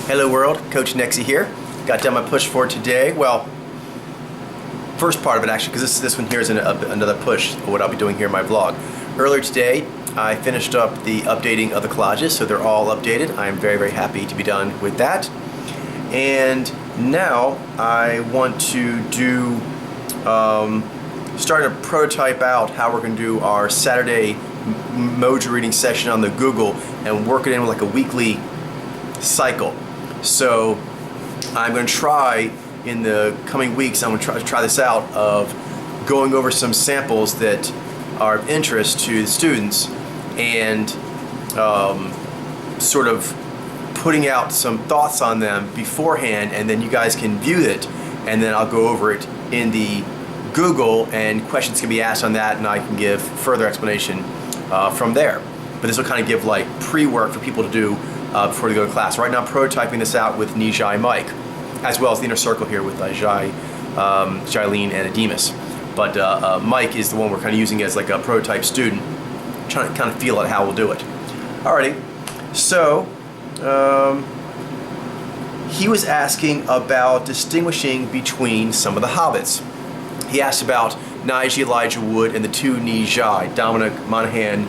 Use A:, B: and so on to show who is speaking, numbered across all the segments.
A: Hello world, Coach Nexie here. Got done my push for today. Well, first part of it actually, because this one here is another push of what I'll be doing here in my vlog. Earlier today, I finished up the updating of the collages, so they're all updated. I'm very, very happy to be done with that. And now I want to do, start to prototype out how we're going to do our Saturday Mojo reading session on the Google and work it in with like a weekly cycle. So I'm going to try in the coming weeks, I'm going to try this out of going over some samples that are of interest to the students and sort of putting out some thoughts on them beforehand, and then you guys can view it, and then I'll go over it in the Google and questions can be asked on that, and I can give further explanation from there. But this will kind of give like pre-work for people to do before they go to class. Right now I'm prototyping this out with Nijai Mike, as well as the inner circle here with Jai, Jailene and Ademus. But Mike is the one we're kind of using as like a prototype student, trying to kind of feel out how we'll do it. Alrighty, so he was asking about distinguishing between some of the Hobbits. He asked about Nijai Elijah Wood and the two Nijai, Dominic Monaghan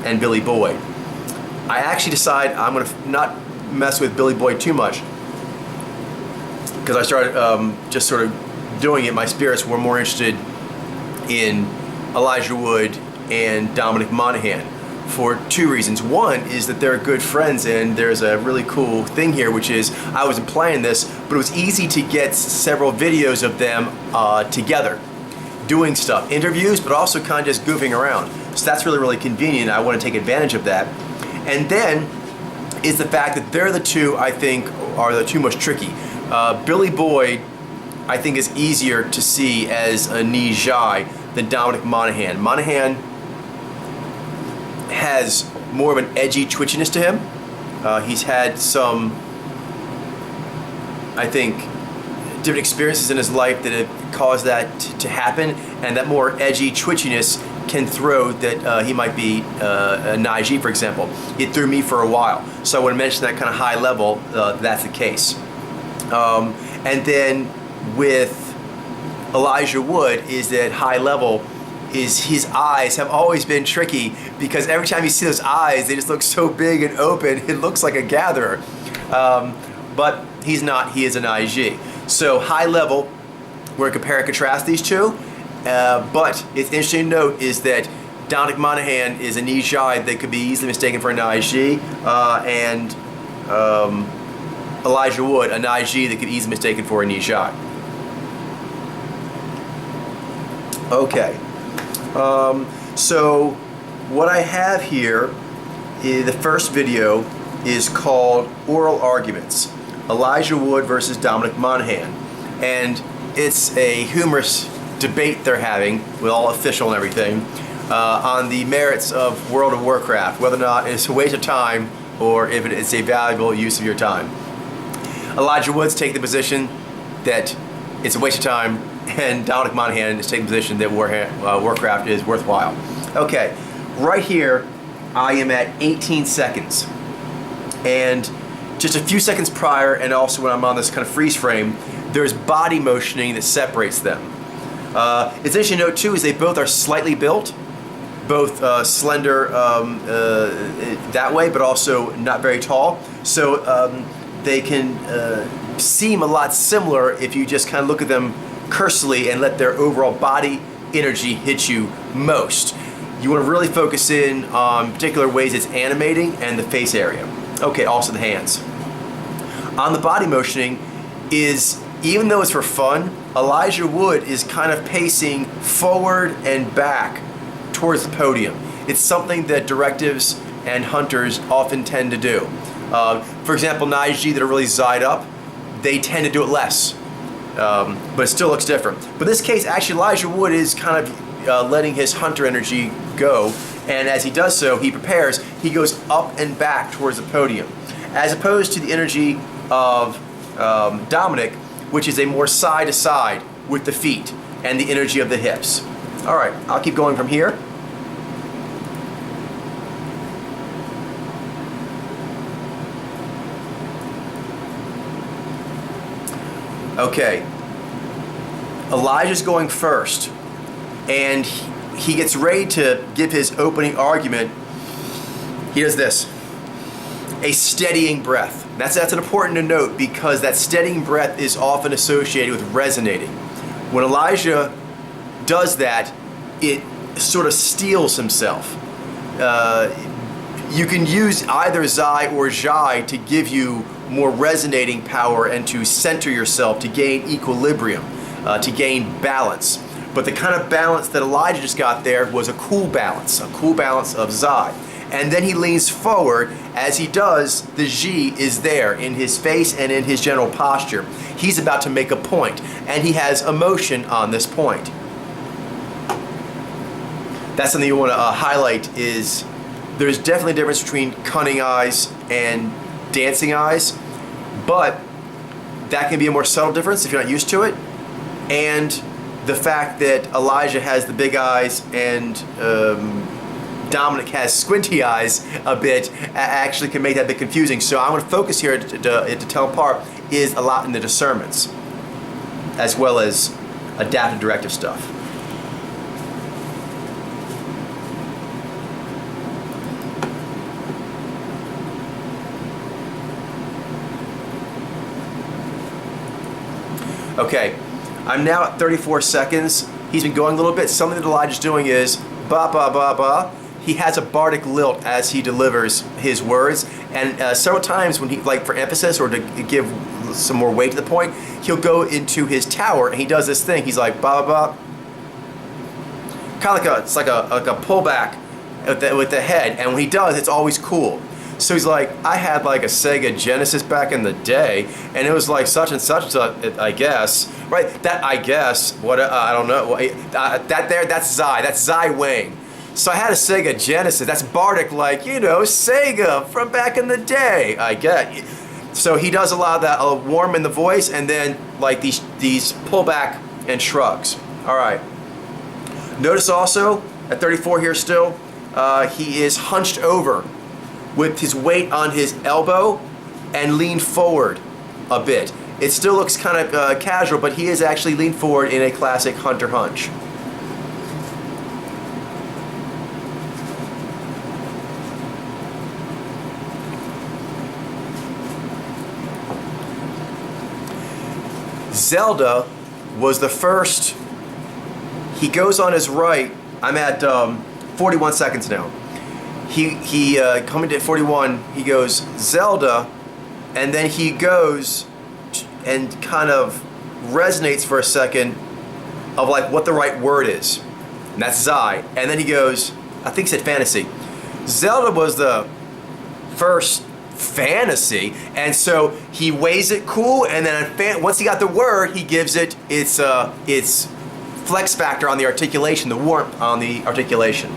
A: and Billy Boyd. I actually decided I'm going to not mess with Billy Boyd too much, because I started just sort of doing it. My spirits were more interested in Elijah Wood and Dominic Monaghan for two reasons. One is that they're good friends, and there's a really cool thing here, which is I wasn't planning this, but it was easy to get several videos of them together doing stuff, interviews, but also kind of just goofing around. So that's really, really convenient. I want to take advantage of that. And then is the fact that they're the two I think are the two most tricky. Billy Boyd I think is easier to see as a Nijai than Dominic Monaghan. Monaghan has more of an edgy twitchiness to him. He's had some, I think, different experiences in his life that have caused that to happen, and that more edgy twitchiness can throw that he might be a Nijai, for example. It threw me for a while. So I want to mention that kind of high level, that's the case. And then with Elijah Wood is that high level is his eyes have always been tricky, because every time you see those eyes, they just look so big and open, it looks like a gatherer. But he's not, he is a Nijai. So high level, we're going to compare and contrast these two. But it's interesting to note is that Dominic Monaghan is a Nijai that could be easily mistaken for a Nijai, and Elijah Wood, a Nijai that could easily be mistaken for a Nijai. Okay, so what I have here, the first video is called Oral Arguments, Elijah Wood versus Dominic Monaghan, and it's a humorous debate they're having, with all official and everything, on the merits of World of Warcraft, whether or not it's a waste of time or if it's a valuable use of your time. Elijah Wood's taking the position that it's a waste of time, and Dominic Monaghan is taking the position that Warcraft is worthwhile. Okay, right here I am at 18 seconds, and just a few seconds prior, and also when I'm on this kind of freeze frame, there's body motioning that separates them. It's interesting to note too is they both are slightly built, both slender that way, but also not very tall. So they can seem a lot similar if you just kind of look at them cursorily and let their overall body energy hit you most. You want to really focus in on particular ways it's animating and the face area. Okay, also the hands. On the body motioning is, even though it's for fun, Elijah Wood is kind of pacing forward and back towards the podium. It's something that directives and hunters often tend to do. For example, Nijai that are really Z'd up, they tend to do it less, but it still looks different. But in this case, actually Elijah Wood is kind of letting his hunter energy go, and as he does so, he prepares, he goes up and back towards the podium, as opposed to the energy of Dominic, which is a more side to side with the feet and the energy of the hips. All right, I'll keep going from here. Okay, Elijah's going first, and he gets ready to give his opening argument. He does this, a steadying breath. That's important to note, because that steadying breath is often associated with resonating. When Elijah does that, it sort of steels himself. You can use either Zai or Jai to give you more resonating power and to center yourself, to gain equilibrium, to gain balance. But the kind of balance that Elijah just got there was a cool balance of Zai. And then he leans forward. As he does, the Ji is there in his face and in his general posture. He's about to make a point, and he has emotion on this point. That's something you want to highlight. Is there's definitely a difference between cunning eyes and dancing eyes, but that can be a more subtle difference if you're not used to it. And the fact that Elijah has the big eyes and Dominic has squinty eyes a bit actually can make that a bit confusing. So I'm going to focus here to tell them apart is a lot in the discernments, as well as adaptive directive stuff. Okay, I'm now at 34 seconds. He's been going a little bit. Something that Elijah's doing is ba ba ba ba. He has a bardic lilt as he delivers his words, and several times when he, like for emphasis or to give some more weight to the point, he'll go into his tower and he does this thing. He's like ba ba ba, kind of like a pullback with the head, and when he does, it's always cool. So he's like, I had like a Sega Genesis back in the day, and it was like such and such, I guess, right? That I guess, what I don't know. That's Zai. That's Zai Wang. So I had a Sega Genesis. That's bardic, like, you know, Sega from back in the day. I get. So he does a lot of that, warm in the voice, and then like these pullback and shrugs. All right. Notice also at 34 here still, he is hunched over with his weight on his elbow and leaned forward a bit. It still looks kind of casual, but he is actually leaned forward in a classic hunter hunch. Zelda was the first. He goes on his right. I'm at 41 seconds now. He coming to 41, he goes Zelda, and then he goes and kind of resonates for a second of like what the right word is, and that's Zai. And then he goes, I think he said fantasy. Zelda was the first fantasy, and so he weighs it cool, and then once he got the word, he gives it its flex factor on the articulation, the warmth on the articulation.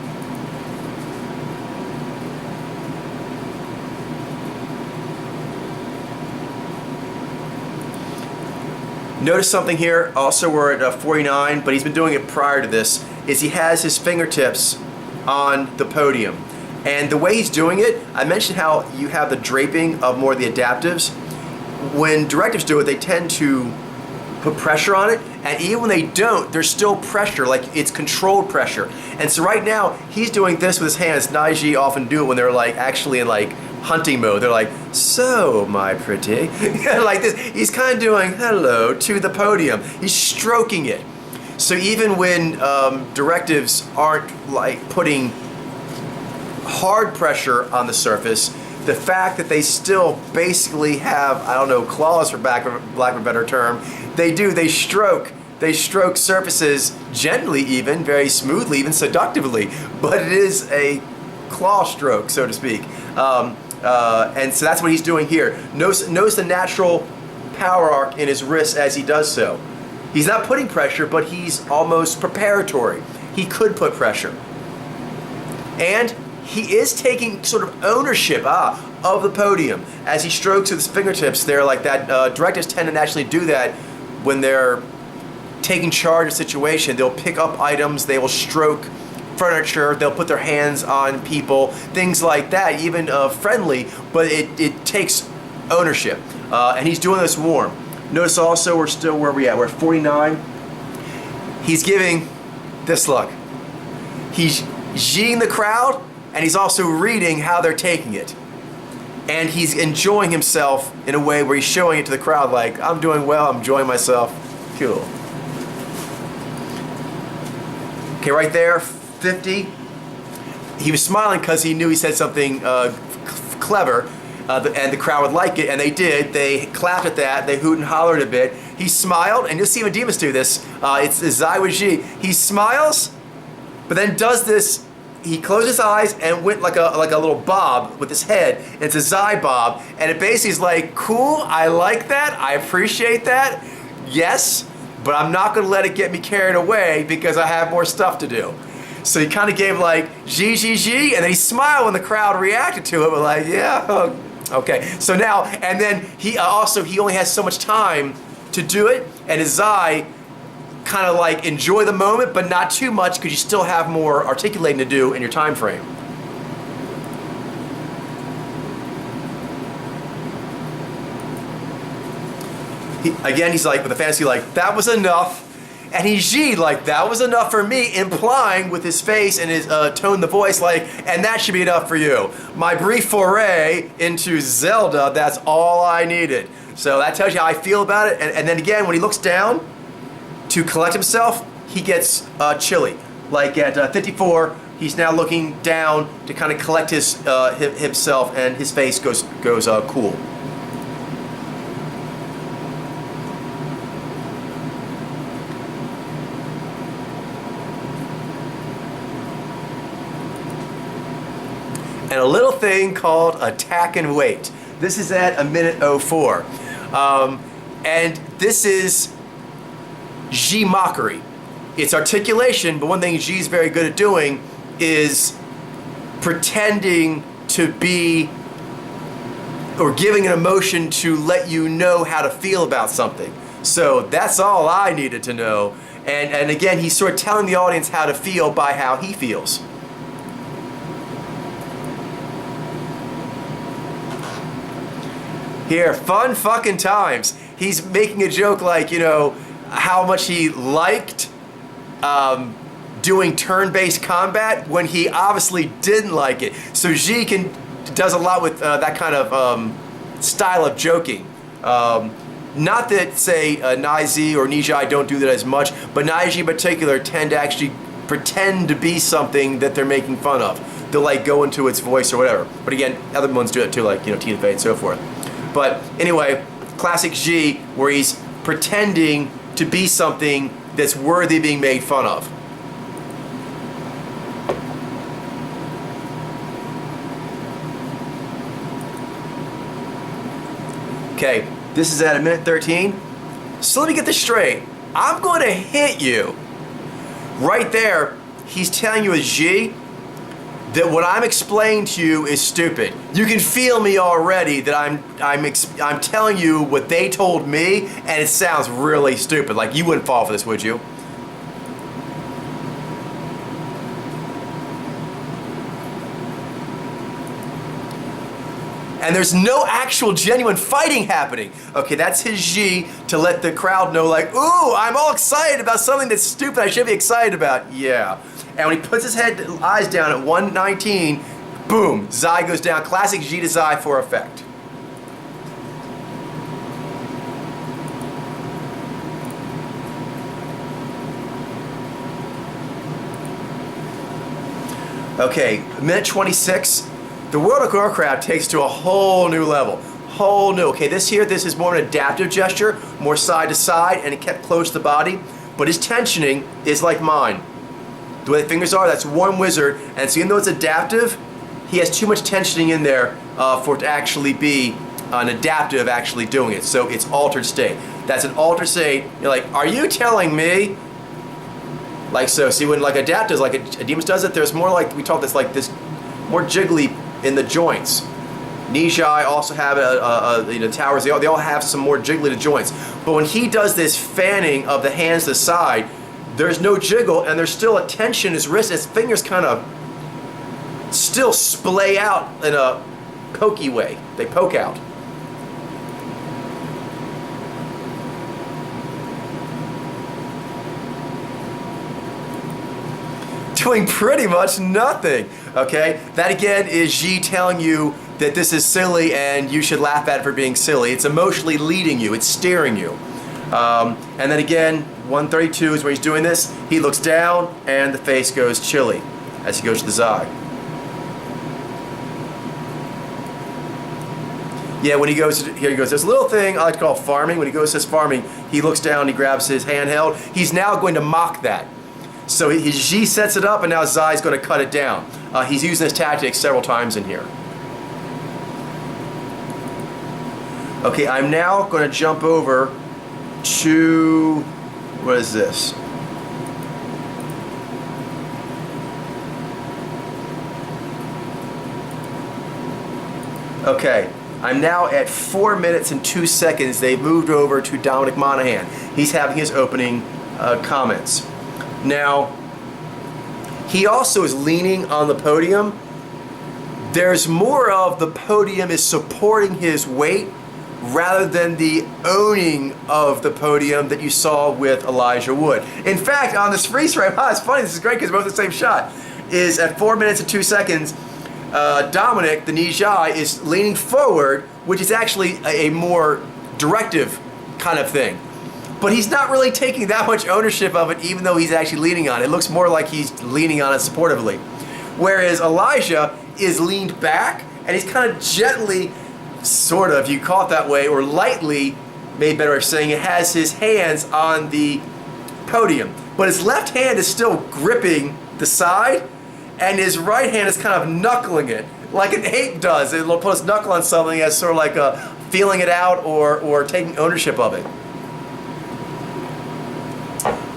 A: Notice something here, also we're at 49, but he's been doing it prior to this, is he has his fingertips on the podium. And the way he's doing it, I mentioned how you have the draping of more of the adaptives. When directives do it, they tend to put pressure on it, and even when they don't, there's still pressure, like it's controlled pressure. And so right now, he's doing this with his hands. Naiji often do it when they're like actually in like hunting mode. They're like, so my pretty, like this. He's kind of doing hello to the podium. He's stroking it. So even when directives aren't like putting hard pressure on the surface, the fact that they still basically have, I don't know, claws for lack of a better term, they stroke surfaces gently, even very smoothly, even seductively, but it is a claw stroke, so to speak. And so that's what he's doing here. Notice the natural power arc in his wrist as he does so. He's not putting pressure, but he's almost preparatory. He could put pressure. And he is taking sort of ownership of the podium as he strokes with his fingertips there like that. Directors tend to naturally do that when they're taking charge of a situation. They'll pick up items, they will stroke furniture, they'll put their hands on people, things like that, even friendly, but it takes ownership. And he's doing this warm. Notice also we're still where we at. We're at 49. He's giving this look. He's G'ing the crowd, and he's also reading how they're taking it. And he's enjoying himself in a way where he's showing it to the crowd like, I'm doing well, I'm enjoying myself. Cool. Okay, right there, 50. He was smiling because he knew he said something clever, and the crowd would like it, and they did. They clapped at that, they hooted and hollered a bit. He smiled, and you'll see when demons do this. It's Zai with G. He smiles, but then does this. He closed his eyes and went like a little bob with his head. It's a Zai bob, and it basically is like, cool, I like that, I appreciate that, yes, but I'm not going to let it get me carried away because I have more stuff to do. So he kind of gave like G, G, G, and then he smiled when the crowd reacted to it, but like, yeah, okay. So now, and then he only has so much time to do it, and his Zai kind of like enjoy the moment, but not too much because you still have more articulating to do in your time frame. He's like, with the fantasy, like, that was enough. And he G'd like, that was enough for me, implying with his face and his tone, the voice, like, and that should be enough for you. My brief foray into Zelda, that's all I needed. So that tells you how I feel about it. And then again, when he looks down to collect himself, he gets chilly. Like at 54, he's now looking down to kind of collect himself, and his face goes cool. And a little thing called attack and wait. This is at 1:04. And this is G mockery. It's articulation, but one thing G is very good at doing is pretending to be, or giving an emotion to let you know how to feel about something. So that's all I needed to know. And again, he's sort of telling the audience how to feel by how he feels. Here, fun fucking times. He's making a joke like, you know, how much he liked doing turn-based combat when he obviously didn't like it. So G does a lot with that kind of style of joking. Not that, say, Nai-Z or Nijai don't do that as much, but Nai-Z in particular tend to actually pretend to be something that they're making fun of. They'll like go into its voice or whatever. But again, other ones do it too, like, you know, Tina Fey and so forth. But anyway, classic G, where he's pretending to be something that's worthy of being made fun of. Okay, this is at 1:13. So let me get this straight. I'm going to hit you. Right there, he's telling you as G that what I'm explaining to you is stupid. You can feel me already that I'm telling you what they told me, and it sounds really stupid. Like, you wouldn't fall for this, would you? And there's no actual genuine fighting happening. Okay, that's his G to let the crowd know, like, ooh, I'm all excited about something that's stupid I should be excited about. Yeah. And when he puts his eyes down at 1:19, boom, Zai goes down. Classic G to Zai for effect. Okay, 1:26. The World of Warcraft takes to a whole new level. Whole new. Okay, this is more an adaptive gesture, more side to side, and it kept close to the body. But his tensioning is like mine. The way the fingers are, that's one wizard, and so even though it's adaptive, he has too much tensioning in there for it to actually be an adaptive actually doing it. So it's altered state. That's an altered state. You're like, are you telling me? Like so. See, when like adaptive, like a demon does it, there's more like, we talk this like this, more jiggly in the joints. Nijai also have the towers, they all have some more jiggly to joints. But when he does this fanning of the hands to the side, there's no jiggle, and there's still a tension in his wrist. His fingers kind of still splay out in a pokey way. They poke out. doing pretty much nothing. Okay, that again is Xi telling you that this is silly and you should laugh at it for being silly. It's emotionally leading you, it's steering you. And then again, 132 is where he's doing this. He looks down and the face goes chilly as he goes to the Zai. Yeah, when he goes to, here he goes, there's a little thing I like to call farming. When he goes to his farming, he looks down, he grabs his handheld. He's now going to mock that. So Xi sets it up and now Zai's going to cut it down. He's using this tactic several times in here. Okay, I'm now going to jump over to, what is this? Okay, I'm now at 4 minutes and 2 seconds. They've moved over to Dominic Monaghan. He's having his opening comments. Now, he also is leaning on the podium. There's more of the podium is supporting his weight rather than the owning of the podium that you saw with Elijah Wood. In fact, on this freeze frame, it's funny, this is great because both the same shot, is at 4 minutes and 2 seconds, Dominic, the Nijai, is leaning forward, which is actually a more directive kind of thing. But he's not really taking that much ownership of it, even though he's actually leaning on it. It looks more like he's leaning on it supportively. Whereas Elijah is leaned back, and he's kind of gently, sort of, you call it that way, or lightly, maybe better way of saying it, has his hands on the podium. But his left hand is still gripping the side, and his right hand is kind of knuckling it, like an ape does. It'll put its knuckle on something as sort of like feeling it out or taking ownership of it.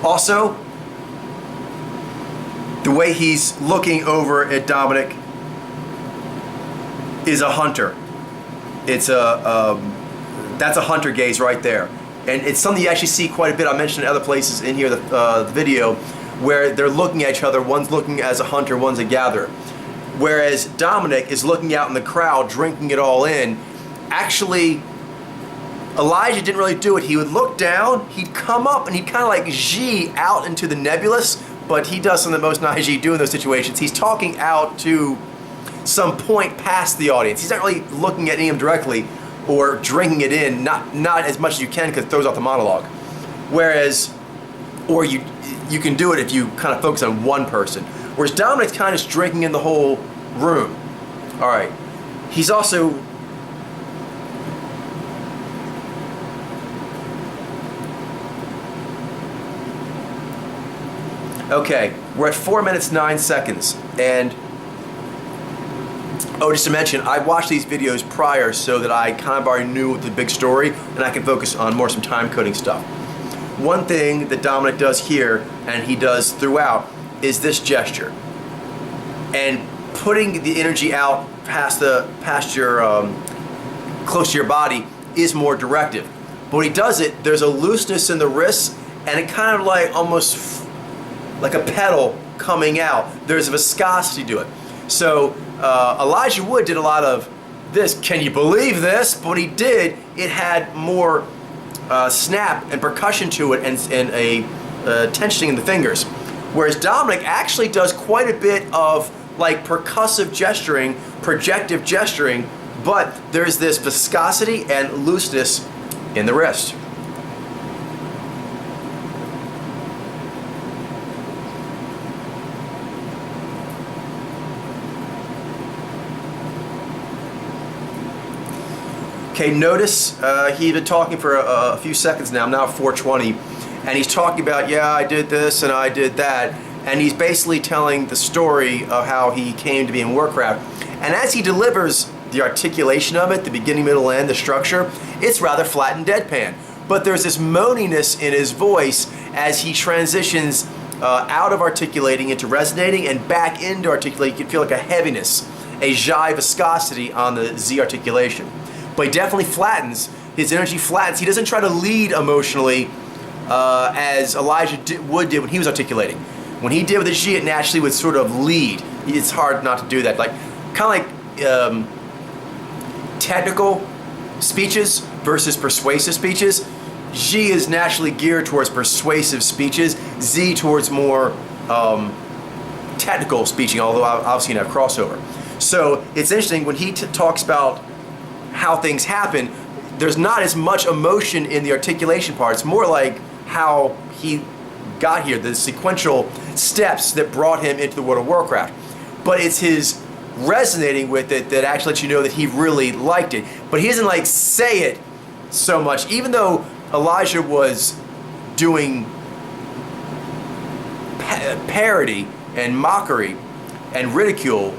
A: Also, the way he's looking over at Dominic is a hunter. It's that's a hunter gaze right there. And it's something you actually see quite a bit. I mentioned in other places in here, the video, where they're looking at each other. One's looking as a hunter, one's a gatherer. Whereas Dominic is looking out in the crowd, drinking it all in. Actually, Elijah didn't really do it. He would look down, he'd come up, and he'd kind of like Xi out into the nebulous, but he does something that most not Xi do in those situations. He's talking out to some point past the audience. He's not really looking at any of them directly or drinking it in, not as much as you can because it throws off the monologue. Whereas, or you can do it if you kind of focus on one person. Whereas Dominic's kind of just drinking in the whole room. All right. He's also, okay, we're at 4 minutes 9 seconds, and oh, just to mention, I watched these videos prior so that I kind of already knew the big story and I can focus on more some time coding stuff. One thing that Dominic does here, and he does throughout, is this gesture. And putting the energy out past your, close to your body is more directive. But when he does it, there's a looseness in the wrists, and it kind of like almost like a pedal coming out. There's a viscosity to it. So Elijah Wood did a lot of this. Can you believe this? But when he did, it had more snap and percussion to it and a tensioning in the fingers. Whereas Dominic actually does quite a bit of like percussive gesturing, projective gesturing, but there's this viscosity and looseness in the wrist. Okay, notice he's been talking for a few seconds now. I'm now at 4:20, and he's talking about, yeah, I did this and I did that, and he's basically telling the story of how he came to be in Warcraft. And as he delivers the articulation of it, the beginning, middle, end, the structure, it's rather flat and deadpan. But there's this moaniness in his voice as he transitions out of articulating into resonating and back into articulating. You can feel like a heaviness, a Xi viscosity on the Z articulation. But he definitely flattens, his energy flattens. He doesn't try to lead emotionally as Elijah Wood did when he was articulating. When he did with the Xi, it naturally would sort of lead. It's hard not to do that. Like, kind of like technical speeches versus persuasive speeches. Xi is naturally geared towards persuasive speeches, Z towards more technical speeching, although obviously you have crossover. So it's interesting when he talks about how things happen, there's not as much emotion in the articulation part. It's more like how he got here, the sequential steps that brought him into the World of Warcraft. But it's his resonating with it that actually lets you know that he really liked it. But he doesn't like say it so much, even though Elijah was doing parody and mockery and ridicule,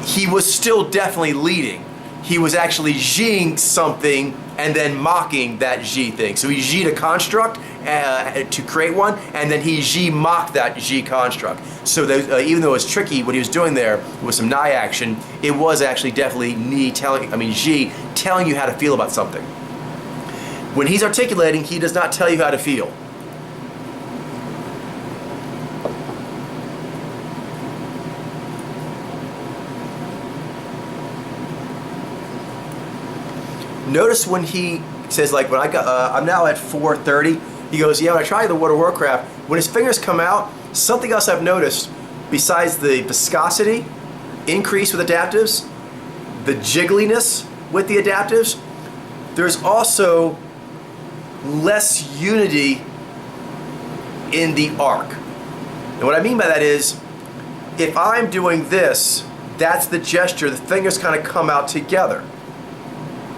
A: he was still definitely leading. He was actually Xing something and then mocking that Xi thing. So he Xi'd a construct to create one, and then he Xi mocked that Xi construct. So even though it was tricky, what he was doing there with some Nai action, it was actually definitely Xi telling you how to feel about something. When he's articulating, he does not tell you how to feel. Notice when he says, like, when I'm now at 430, he goes, yeah, when I tried the World of Warcraft, when his fingers come out, something else I've noticed, besides the viscosity increase with adaptives, the jiggliness with the adaptives, there's also less unity in the arc. And what I mean by that is, if I'm doing this, that's the gesture, the fingers kind of come out together,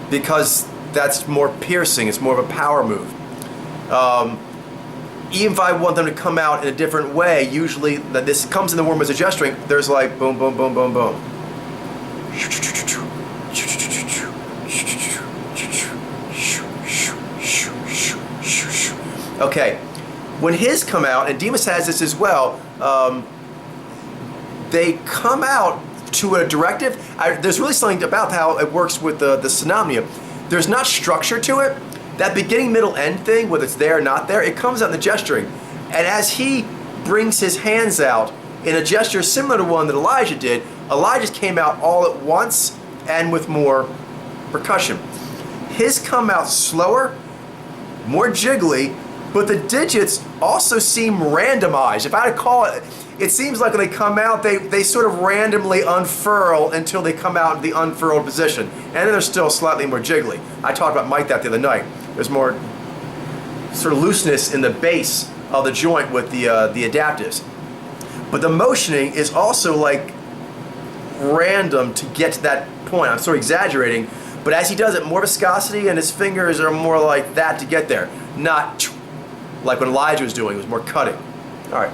A: because that's more piercing, it's more of a power move. Even if I want them to come out in a different way, usually that this comes in the form as a gesturing, there's like boom, boom, boom, boom, boom. Okay, when his come out, and Demas has this as well, they come out to a directive. There's really something about how it works with the Synamnia. There's not structure to it. That beginning, middle, end thing, whether it's there or not there, it comes out in the gesturing. And as he brings his hands out in a gesture similar to one that Elijah did, Elijah's came out all at once and with more percussion. His come out slower, more jiggly, but the digits also seem randomized. If I had to call it, it seems like when they come out, they sort of randomly unfurl until they come out in the unfurled position. And then they're still slightly more jiggly. I talked about Mike that the other night. There's more sort of looseness in the base of the joint with the adaptives. But the motioning is also like random to get to that point. I'm sort of exaggerating, but as he does it, more viscosity, and his fingers are more like that to get there. Not like what Elijah was doing, it was more cutting. All right.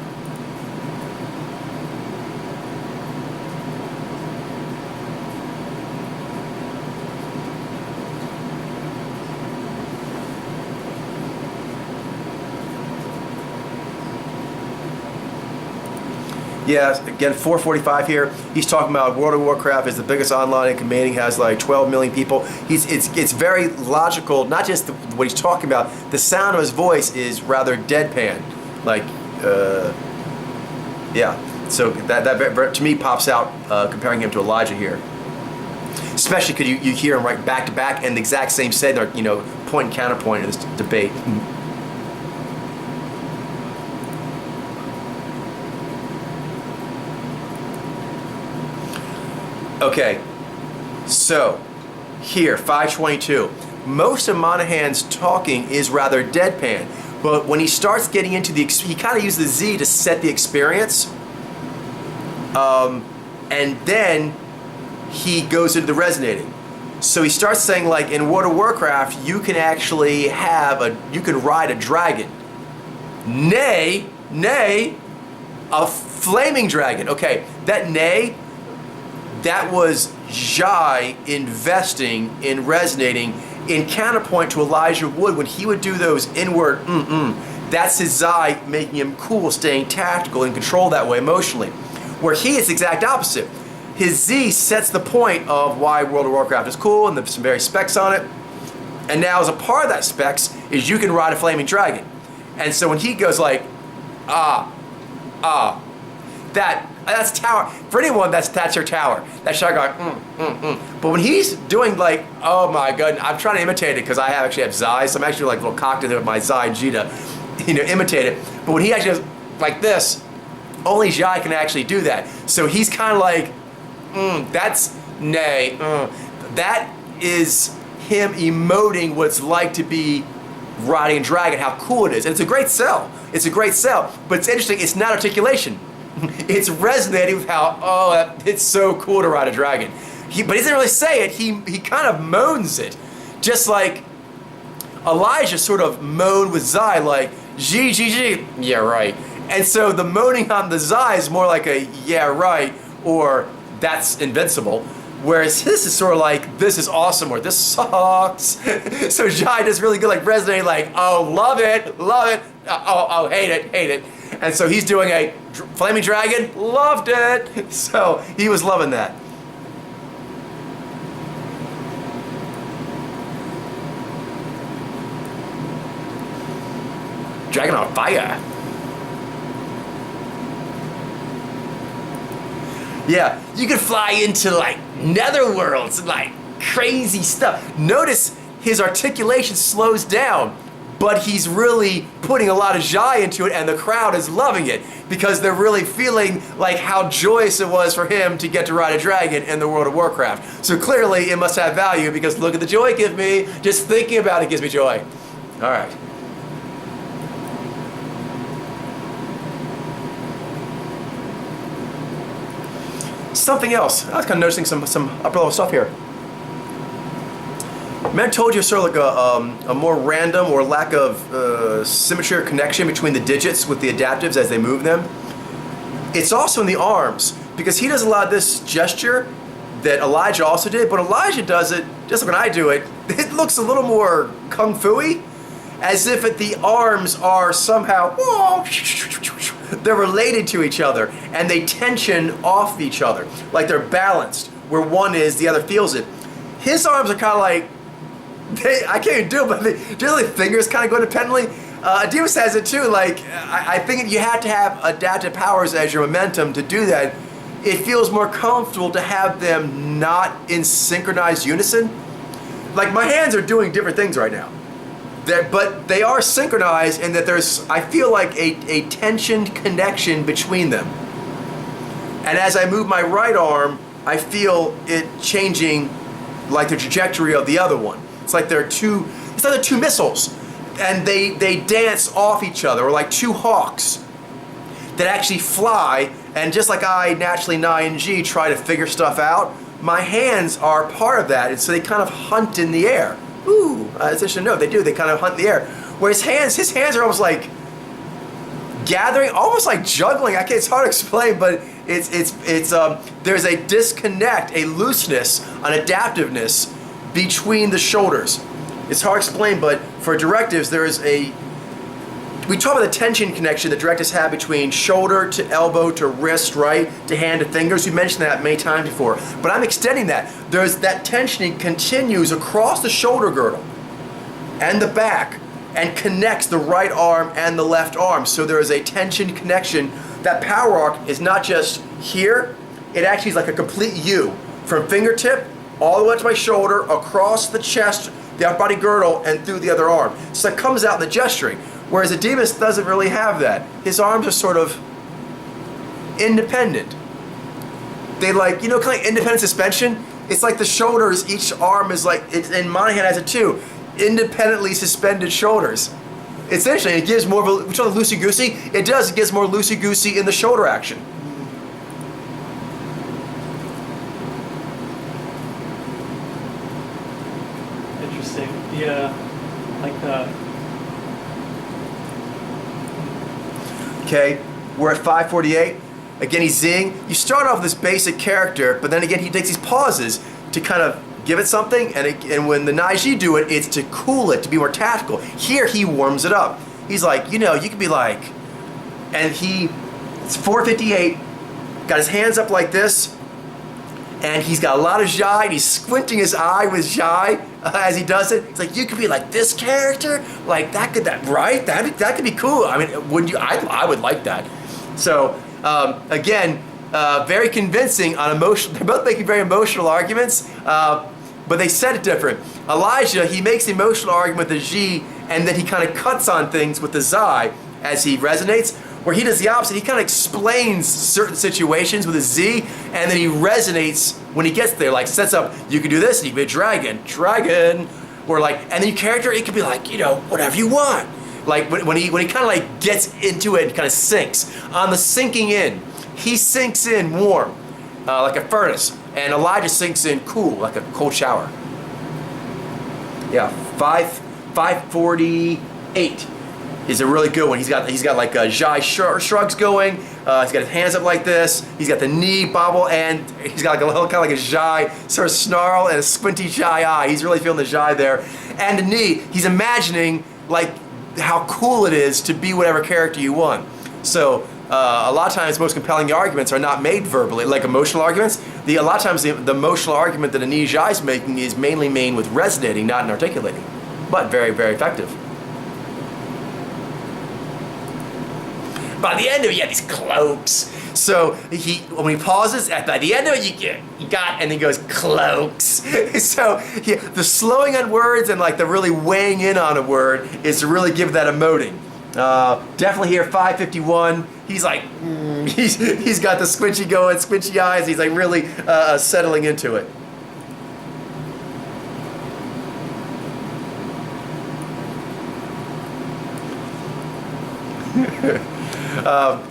A: Yeah, again, 445 here. He's talking about World of Warcraft is the biggest online and commanding, has like 12 million people. It's very logical, not just what he's talking about. The sound of his voice is rather deadpan. Like, yeah. So that to me pops out comparing him to Elijah here. Especially because you hear him right back to back and the exact same set, you know, point and counterpoint in this debate. Okay, so here, 522. Most of Monahan's talking is rather deadpan, but when he starts getting into he kind of uses the Z to set the experience, and then he goes into the resonating. So he starts saying, like, in World of Warcraft, you can actually you can ride a dragon. Nay, a flaming dragon. Okay, that nay, that was Jai investing in resonating in counterpoint to Elijah Wood when he would do those inward that's his Zai making him cool, staying tactical and control that way emotionally. Where he is the exact opposite. His Z sets the point of why World of Warcraft is cool and there's some various specs on it. And now as a part of that specs is you can ride a flaming dragon. And so when he goes like, that's tower. For anyone, that's your tower. That's Shai going, But when he's doing like, oh my god, I'm trying to imitate it because I actually have Zai, so I'm actually like a little cocked with my Zai G to, imitate it. But when he actually goes like this, Only Jai can actually do that. So he's kind of like, that's nay. That is him emoting what it's like to be riding a dragon, how cool it is. And it's a great sell. It's a great sell. But it's interesting, it's not articulation. It's resonating with how, it's so cool to ride a dragon. But he doesn't really say it, he kind of moans it. Just like Elijah sort of moaned with Zai, like, G, yeah, right. And so the moaning on the Zai is more like a, yeah, right, or that's invincible. Whereas this is sort of like, this is awesome, or this sucks. So Jai does really good, like resonating, like, oh, love it, oh, hate it. And so he's doing a flaming dragon, loved it. So he was loving that. Dragon on fire. Yeah, you could fly into like netherworlds and like crazy stuff. Notice his articulation slows down, but he's really putting a lot of Jai into it, and the crowd is loving it because they're really feeling like how joyous it was for him to get to ride a dragon in the World of Warcraft. So clearly it must have value because look at the joy it gives me. Just thinking about it gives me joy. All right. Something else. I was kind of noticing some upper level stuff here. Man told you sort of like a more random or lack of symmetry or connection between the digits with the adaptives as they move them. It's also in the arms because he does a lot of this gesture that Elijah also did, but Elijah does it just like when I do it. It looks a little more kung fu-y, as if the arms are somehow, they're related to each other and they tension off each other, like they're balanced. Where one is, the other feels it. His arms are kind of like, I can't even do it, but generally fingers kind of go independently. Adimus has it too. Like I think you have to have adaptive powers as your momentum to do that. It feels more comfortable to have them not in synchronized unison. Like my hands are doing different things right now. But they are synchronized in that there's, I feel like a tensioned connection between them. And as I move my right arm, I feel it changing like the trajectory of the other one. It's like they're two missiles, and they dance off each other, or like two hawks that actually fly, and just like I naturally, Nai and G, try to figure stuff out, my hands are part of that, and so they kind of hunt in the air. Ooh, it's interesting to know, they do, they kind of hunt in the air. Whereas his hands are almost like gathering, almost like juggling. It's hard to explain, but there's a disconnect, a looseness, an adaptiveness between the shoulders. It's hard to explain, but for directives, there is we talk about the tension connection that directives have between shoulder to elbow to wrist, right? To hand to fingers. We mentioned that many times before. But I'm extending that. There's that tensioning continues across the shoulder girdle and the back and connects the right arm and the left arm. So there is a tension connection. That power arc is not just here. It actually is like a complete U from fingertip all the way to my shoulder, across the chest, the upper body girdle, and through the other arm. So it comes out in the gesturing. Whereas Adimus doesn't really have that. His arms are sort of independent. They like, kind of like independent suspension. It's like the shoulders, each arm is like, and Monahan has it too, independently suspended shoulders. It's interesting, it gives more of a, which on the loosey-goosey, it gives more loosey-goosey in the shoulder action.
B: Interesting. Yeah, like that.
A: Okay, we're at 548. Again, he's zing. You start off with this basic character, but then again, he takes these pauses to kind of give it something, and when the Naiji do it, it's to cool it, to be more tactical. Here, he warms it up. He's like, you could be like, and it's 458, got his hands up like this, and he's got a lot of Jai, and he's squinting his eye with Jai as he does it. It's like, you could be like this character, like that could be cool. I mean, wouldn't you? I would like that. So again, very convincing on emotion. They're both making very emotional arguments, but they said it different. Elijah, he makes the emotional argument with the Ji, and then he kind of cuts on things with the Zai as he resonates. where he does the opposite. He kind of explains certain situations with a Z, and then he resonates when he gets there. Like sets up, you can do this, and you can be a dragon, or like, and then your character, it could be like, you know, whatever you want. Like when he kind of like gets into it and kind of sinks. On the sinking in, he sinks in warm, like a furnace, and Elijah sinks in cool, like a cold shower. Yeah, 548 is a really good one. He's got like Jai shrugs going. He's got his hands up like this. He's got the knee bobble, and he's got like a little kind of like a Jai sort of snarl and a squinty Jai eye. He's really feeling the Jai there, and the knee. He's imagining like how cool it is to be whatever character you want. So a lot of times, most compelling arguments are not made verbally, like emotional arguments. A lot of times, the emotional argument that a knee Jai is making is mainly made with resonating, not in articulating, but very, very effective. By the end of it, you have these cloaks. So when he pauses, by the end of it, you got, and then he goes cloaks. So the slowing on words and like the really weighing in on a word is to really give that emoting. Definitely here, 551. He's like, he's got the squinchy going, squinchy eyes. He's like really settling into it.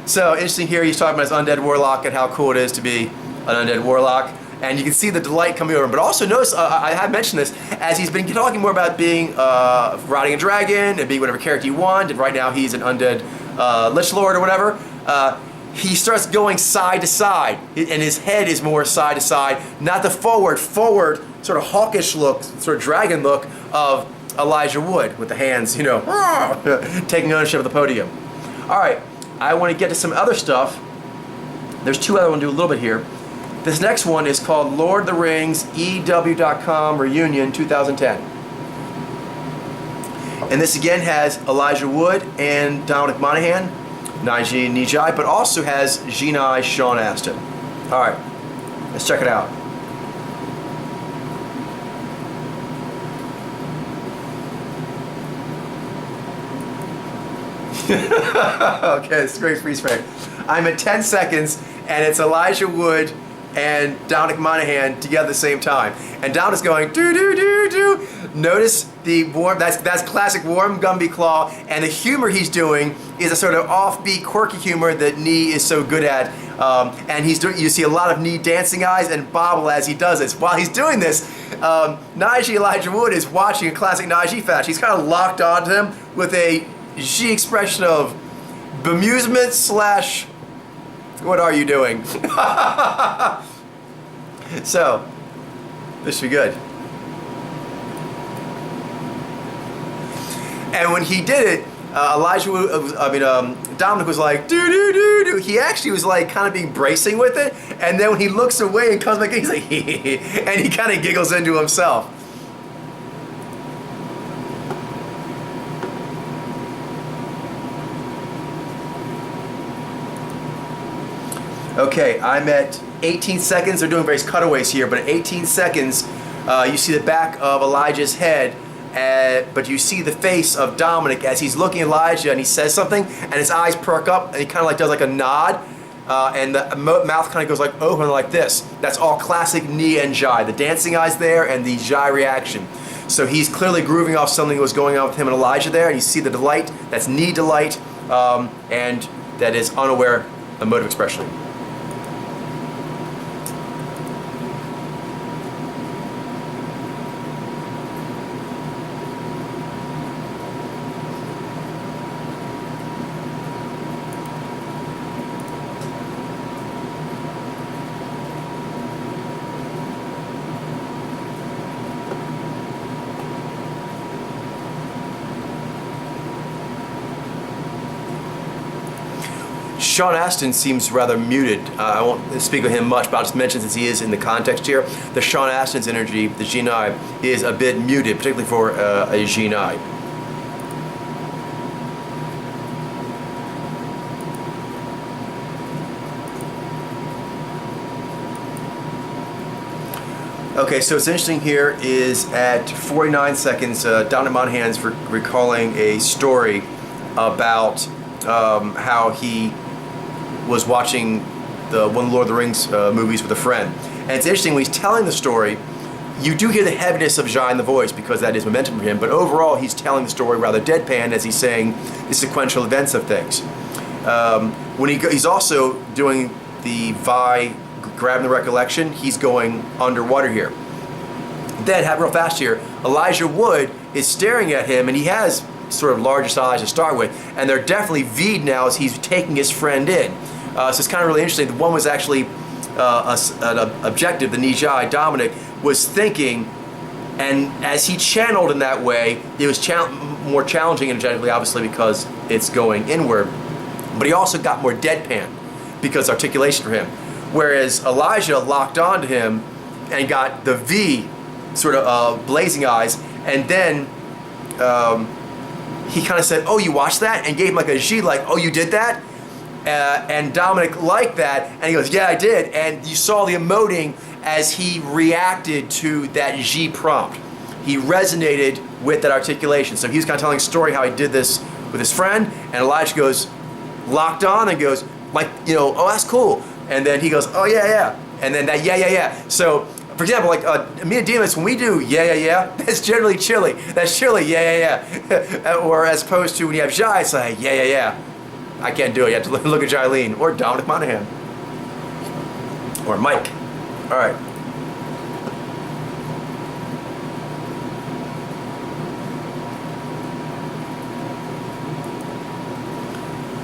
A: So interesting here, he's talking about his undead warlock and how cool it is to be an undead warlock. And you can see the delight coming over. But also notice, I have mentioned this, as he's been talking more about being riding a dragon and being whatever character you want, and right now he's an undead lich lord or whatever, he starts going side to side, and his head is more side to side, not the forward sort of hawkish look, sort of dragon look of Elijah Wood with the hands, you know, taking ownership of the podium. All right, I want to get to some other stuff. There's two other I want to do a little bit here. This next one is called Lord of the Rings EW.com Reunion 2010. And this again has Elijah Wood and Dominic Monaghan, Naiji Nijai, but also has Gina Sean Astin. All right, let's check it out. Okay, it's a great freeze frame. I'm at 10 seconds, and it's Elijah Wood and Dominic Monaghan together at the same time. And Dominic's going, do, do, do, do. Notice the warm, that's classic warm Gumby Claw, and the humor he's doing is a sort of offbeat, quirky humor that Nee is so good at. And you see a lot of Nee dancing eyes and bobble as he does this. While he's doing this, Naiji Elijah Wood is watching a classic Naiji fashion. He's kind of locked onto him with a G expression of bemusement slash, what are you doing? So, this should be good. And when he did it, Dominic was like, do do do do. He actually was like kind of being bracing with it, and then when he looks away and comes back in, he's like, and he kind of giggles into himself. Okay, I'm at 18 seconds. They're doing various cutaways here, but at 18 seconds, you see the back of Elijah's head, but you see the face of Dominic as he's looking at Elijah, and he says something, and his eyes perk up, and he kind of like does like a nod, and the mouth kind of goes like open like this. That's all classic Nee and Jai. The dancing eyes there, and the Jai reaction. So he's clearly grooving off something that was going on with him and Elijah there, and you see the delight. That's Nee delight, and that is unaware emotive expression. Sean Astin seems rather muted. I won't speak with him much, but I'll just mention, since he is in the context here, the Sean Astin's energy, the Jinai, is a bit muted, particularly for a Jinai. Okay, so what's interesting here is at 49 seconds, Dominic Monaghan's recalling a story about how he was watching one of the Lord of the Rings movies with a friend. And it's interesting when he's telling the story, you do hear the heaviness of Jai in the voice because that is momentum for him, but overall he's telling the story rather deadpan as he's saying the sequential events of things. He's also doing the Vi grabbing the recollection, he's going underwater here. Then, real fast here, Elijah Wood is staring at him, and he has sort of largest eyes to start with, and they're definitely V'd now as he's taking his friend in. So it's kind of really interesting. The one was actually an objective, the Nijai, Dominic, was thinking, and as he channeled in that way, it was more challenging energetically, obviously, because it's going inward, but he also got more deadpan because articulation for him. Whereas Elijah locked onto him and got the V sort of blazing eyes, and then he kind of said, "Oh, you watched that?" and gave him like a G, like, "Oh, you did that?" And Dominic liked that, and he goes, "Yeah, I did." And you saw the emoting as he reacted to that G prompt. He resonated with that articulation. So he was kind of telling a story how he did this with his friend, and Elijah goes, locked on, and goes, like, "Oh, that's cool." And then he goes, "Oh, yeah, yeah." And then that, "Yeah, yeah, yeah." So, for example, like me and Demas, when we do "yeah, yeah, yeah," that's generally chilly. That's chilly, "yeah, yeah, yeah." Or as opposed to when you have Jai, it's like, "Yeah, yeah, yeah." I can't do it. You have to look at Jilene or Dominic Monaghan or Mike. All right.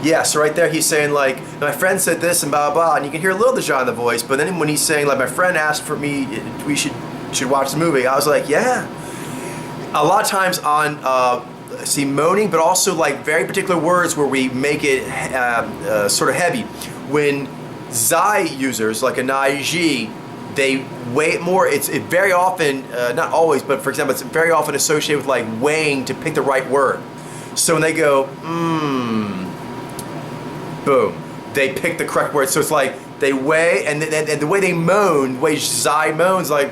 A: Yeah, so right there he's saying like, my friend said this and blah, blah, blah, and you can hear a little of the John in the voice, but then when he's saying like, my friend asked for me, we should watch the movie, I was like, yeah. A lot of times on, moaning, but also like very particular words where we make it sort of heavy. When Zai users, like a Naiji, they weigh it more, it's very often, not always, but for example, it's very often associated with like weighing to pick the right word. So when they go, boom, they pick the correct word. So it's like they weigh, and the way they moan, the way Zai moans, like,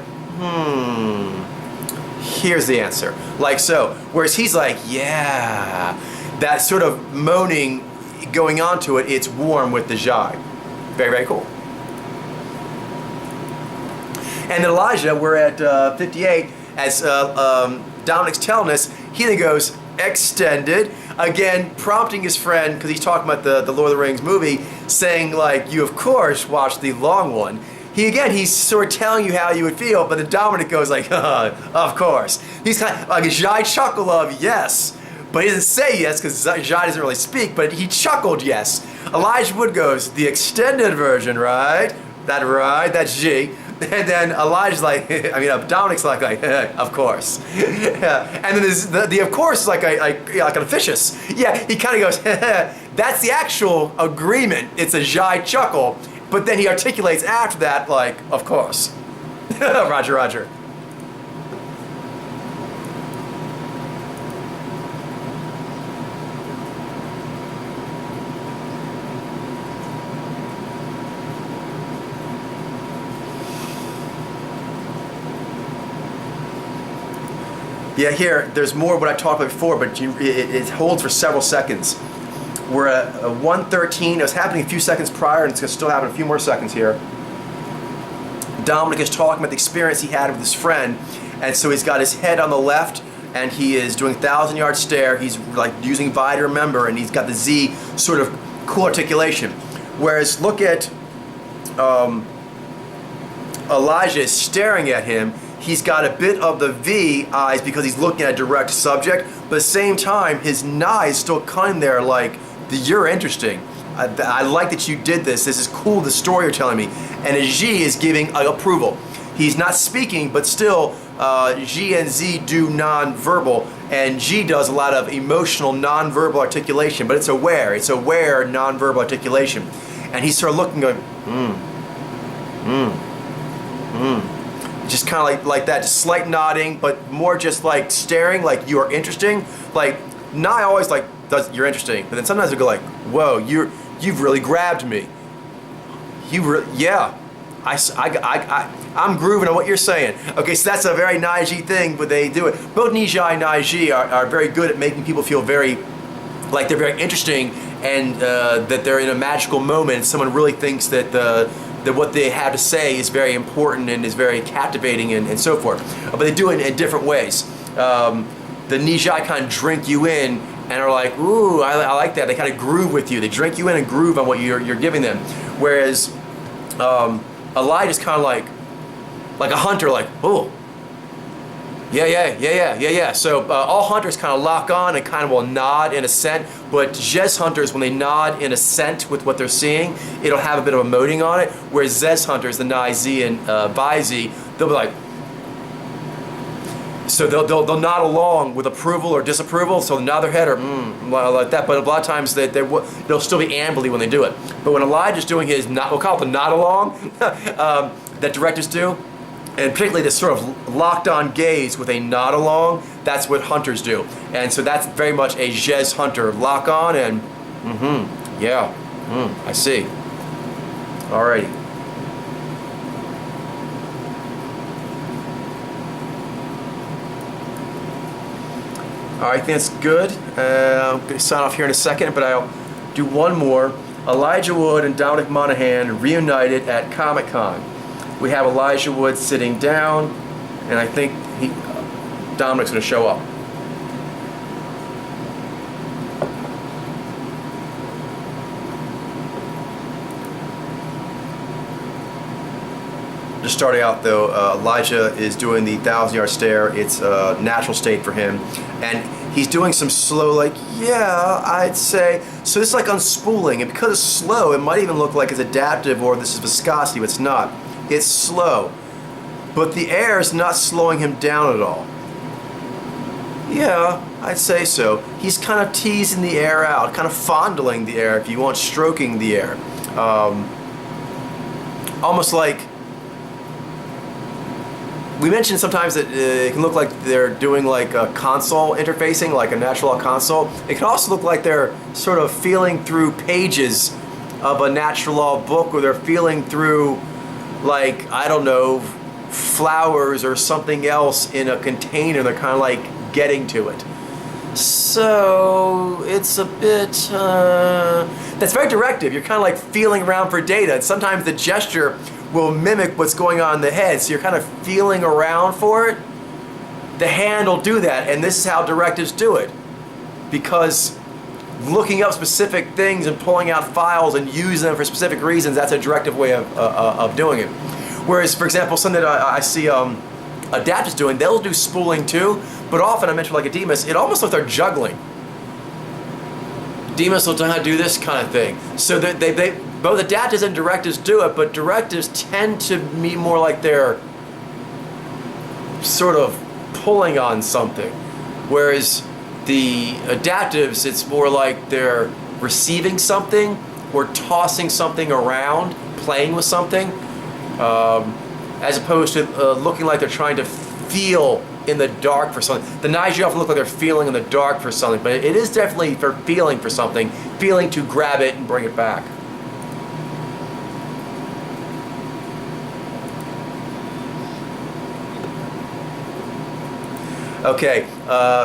A: here's the answer. Like so. Whereas he's like, yeah, that sort of moaning going on to it, it's warm with the Zai. Very, very cool. And then Elijah, we're at 58, as Dominic's telling us, he then goes, extended, again prompting his friend, because he's talking about the Lord of the Rings movie, saying like, you of course watched the long one. He's sort of telling you how you would feel, but then Dominic goes like, of course. He's kind of like a Jai chuckle of yes, but he doesn't say yes because Jai doesn't really speak, but he chuckled yes. Elijah Wood goes, the extended version, right? That's G. And then Elijah's like, Dominic's like, of course. Yeah. And then the of course is like an officious. Yeah, he kind of goes, that's the actual agreement. It's a Jai chuckle. But then he articulates after that, like, of course. Roger, Roger. Yeah, here, there's more of what I talked about before, but it holds for several seconds. We're at 1:13. It was happening a few seconds prior, and it's going to still happen a few more seconds here. Dominic is talking about the experience he had with his friend, and so he's got his head on the left, and he is doing 1,000-yard stare. He's like using Vi to remember, and he's got the Z sort of cool articulation. Whereas look at Elijah is staring at him. He's got a bit of the V eyes because he's looking at a direct subject, but at the same time, his Na is still kind there like, you're interesting. I like that you did this. This is cool, the story you're telling me. And a G is giving approval. He's not speaking, but still, G and Z do non-verbal, and G does a lot of emotional non-verbal articulation, but it's aware non-verbal articulation. And he's sort of looking, going, just kind of like that, just slight nodding, but more just like staring, like you are interesting. Like, Nye always like does you're interesting, but then sometimes they go like, whoa, you've really grabbed me. Yeah, I'm grooving on what you're saying. Okay, so that's a very Naiji thing, but they do it. Both Nijai and Naiji are very good at making people feel very like they're very interesting, and that they're in a magical moment. Someone really thinks that that what they have to say is very important and is very captivating and so forth. But they do it in different ways. The Nijai kind of drink you in and are like, ooh, I like that. They kind of groove with you. They drink you in and groove on what you're giving them. Whereas Elijah's kind of like a hunter, like, oh, yeah. So all hunters kind of lock on and kind of will nod in assent, but Jez hunters, when they nod in assent with what they're seeing, it'll have a bit of a emoting on it, whereas Zez hunters, the Nai Z and Bai Z, they'll be like, so they'll nod along with approval or disapproval, so they'll nod their head or like that, but a lot of times they'll still be ambly when they do it. But when Elijah's doing his, we'll call it the nod along, that directors do, and particularly this sort of locked-on gaze with a nod along, that's what hunters do. And so that's very much a Jez hunter. Lock on and, I see. Alrighty. Alright, I think that's good. I'm going to sign off here in a second, but I'll do one more. Elijah Wood and Dominic Monaghan reunited at Comic-Con. We have Elijah Wood sitting down, and I think Dominic's going to show up. Just starting out though, Elijah is doing the 1,000-yard stare. It's a natural state for him, and he's doing some slow, like, yeah, I'd say. So this is like unspooling, and because it's slow, it might even look like it's adaptive or this is viscosity, but it's not. It's slow, but the air is not slowing him down at all. Yeah, I'd say so. He's kind of teasing the air out, kind of fondling the air, if you want, stroking the air. Almost like, we mentioned sometimes that it can look like they're doing like a console interfacing, like a natural law console. It can also look like they're sort of feeling through pages of a natural law book, or they're feeling through, like, I don't know, flowers or something else in a container. They're kind of like getting to it. So it's a bit, that's very directive. You're kind of like feeling around for data, and sometimes the gesture will mimic what's going on in the head, so you're kind of feeling around for it. The hand will do that, and this is how directives do it, because looking up specific things and pulling out files and using them for specific reasons, that's a directive way of doing it. Whereas, for example, something that I see adapters doing, they'll do spooling too, but often, I mentioned like a Demas, it almost looks like they're juggling. Demas will know how to do this kind of thing. So they both adapters and directives do it, but directives tend to be more like they're sort of pulling on something, whereas the adaptives, it's more like they're receiving something or tossing something around, playing with something, as opposed to looking like they're trying to feel in the dark for something. The Niji often look like they're feeling in the dark for something, but it is definitely for feeling for something, feeling to grab it and bring it back. Okay,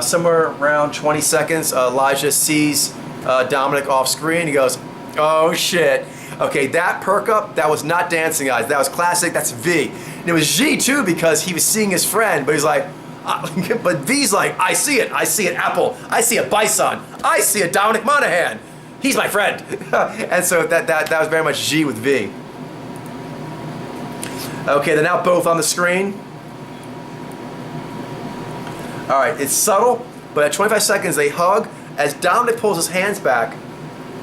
A: somewhere around 20 seconds, Elijah sees Dominic off screen. He goes, oh shit. Okay, that perk up, that was not dancing eyes. That was classic, that's V. And it was G too, because he was seeing his friend, but he's like, but V's like, I see it, Apple. I see a Bison. I see a Dominic Monaghan. He's my friend. And so that was very much G with V. Okay, they're now both on the screen. All right, it's subtle, but at 25 seconds they hug. As Dominic pulls his hands back,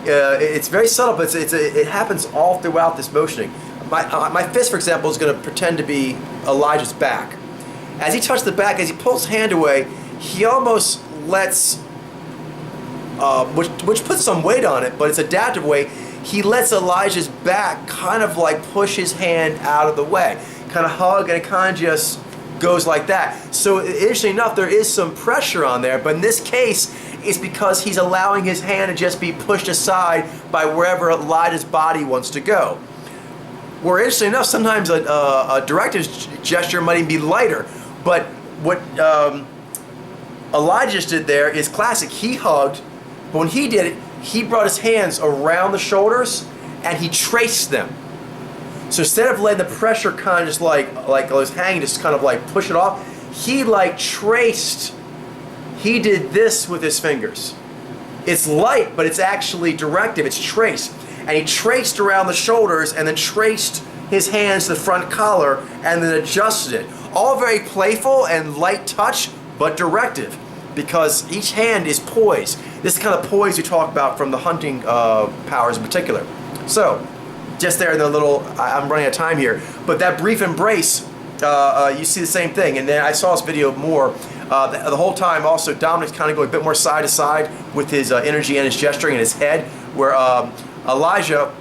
A: it's very subtle, but it happens all throughout this motioning. My fist, for example, is going to pretend to be Elijah's back. As he touches the back, as he pulls his hand away, he almost lets, which puts some weight on it, but it's adaptive weight. He lets Elijah's back kind of like push his hand out of the way, kind of hug, and it kind of just goes like that. So interestingly enough, there is some pressure on there, but in this case, it's because he's allowing his hand to just be pushed aside by wherever Elijah's body wants to go. Where interestingly enough, sometimes a director's gesture might even be lighter, but what Elijah just did there is classic. He hugged, But when he did it, he brought his hands around the shoulders and he traced them. So instead of letting the pressure kind of just like it was hanging, just kind of like push it off, he like traced. He did this with his fingers. It's light, but it's actually directive. It's traced. And he traced around the shoulders and then traced his hands to the front collar and then adjusted it. All very playful and light touch, but directive, because each hand is poised. This kind of poise we talk about from the hunting powers in particular. So, just there in the little, I'm running out of time here, but that brief embrace, you see the same thing. And then I saw this video more. The whole time also Dominic's kind of going a bit more side to side with his energy and his gesturing and his head, where Elijah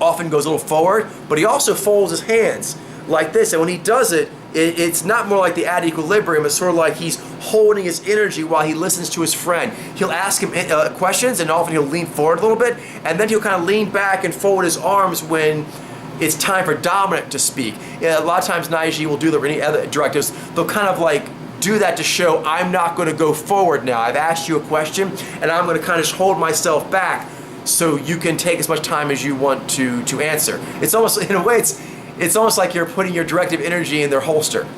A: often goes a little forward, but he also folds his hands like this. And when he does it, it's not more like the at equilibrium, it's sort of like he's holding his energy while he listens to his friend. He'll ask him questions, and often he'll lean forward a little bit, and then he'll kind of lean back and fold his arms when it's time for Dominic to speak. A lot of times Naiji will do that, or any other directives, they'll kind of like do that to show, I'm not going to go forward now. I've asked you a question, and I'm going to kind of just hold myself back so you can take as much time as you want to answer. It's almost, in a way, it's almost like you're putting your directive energy in their holster.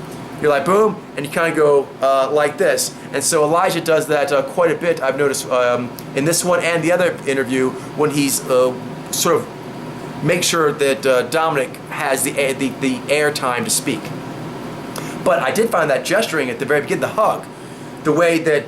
A: You're like, boom, and you kind of go like this. And so Elijah does that quite a bit, I've noticed, in this one and the other interview, when he's sort of make sure that Dominic has the air time to speak. But I did find that gesturing at the very beginning, the hug, the way that